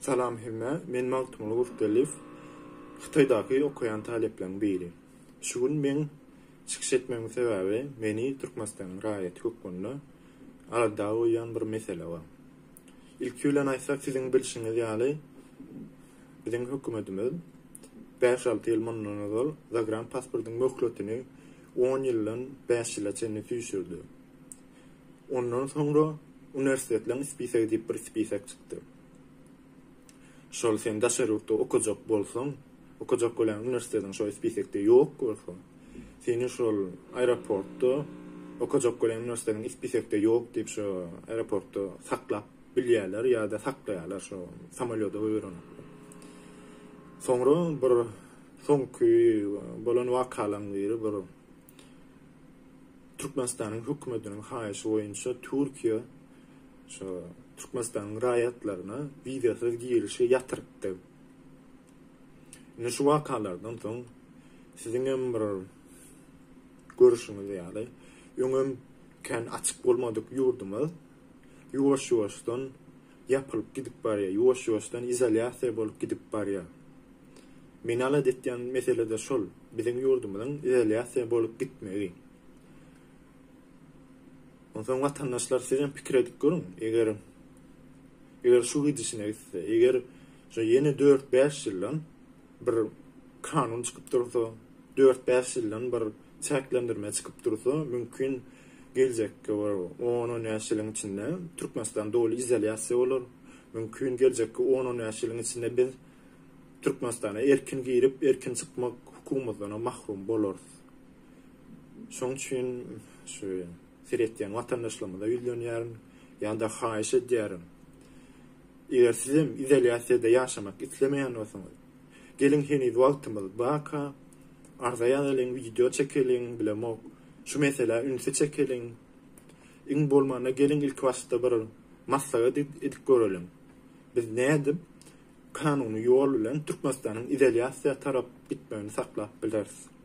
Salam hemme, men Maltumul Gurtelif, Xitaydaky okuyan taleplerin biri. Şugun men çıkış etmemin sebebi meni Türkmenistan'ın raýat hukmunda arada uyan bir mesele var. İlk ýylan aýsak sizin bilişiňiz ýaly biziň hökümetimiz 5-6 ýyl mundan zagran pasportyň möhletini 10 ýyldan 5 ýyla çenli süýşürdi. Ondan soňra universitetlerin spisek diýip bir spisek çykdy. Şol sen daşarykda okujak bolsaň, okujak bolan universitetiň şol spisekde ýok bolsa, seni şol aeroportda okujak bolan universitetiň spisekde ýok diýip şo aeroportda saklap bilýärler ýa-da saklaýarlar şo samolyotda öýreni. Soňra bir soňky bolan wakalaň biri bir Türkmenistanyň hökümetiniň haýyşy boýunça Türkiýe şo Türkmenistanyň raýatlaryna wizasyz girişi ýatyrtdy. Ine şu wakalardan soň siziň bir görüşiňiz ýaly öňüm kan açyk bolmadyk ýurdumyz ýuwaş-ýuwaşdan ýapylyp gidip barýar, ýuwaş-ýuwaşdan izolýasiýa bolup gidip barýar. Men ala detýän meselede şol, biziň ýurdumyzyň izolýasiýa bolup gitmegi. Ondan vatandaşlar sizin pikir edip görün. Eğer şu gidişine gitse, eğer şu yeni 4-5 ýyldan bir kanun çıkıp dursa, 4-5 ýyldan bir çäklendirme çıkıp dursa, mümkin geljekde 10 ýylyň içinde Türkmenistan doly izolýasiýa bolar. Mümkin geljekde 10 ýylyň içinde biz Türkmenistana erkin girip, erkin çykmak hukumatdan mahrum bolarys. Şoň üçin şu Siretdiyen vatandaşlarımıza ýüzlenýärin, ýa-da haýyş edýärin. Eger sizem izolýasiýada ýaşamak islemeýän bolsaňyz, gelin heniz wagtymyz baka, arzaýan video çekeliň, bilemok, şu mesele ünse çekeliň. Iň bolmana gelin ilk başda bir maslahat edip görelim. Biz nädip kanuny ýol bilen Türkmenistanyň izolýasiýa tarap gitmegini saklap bileriz.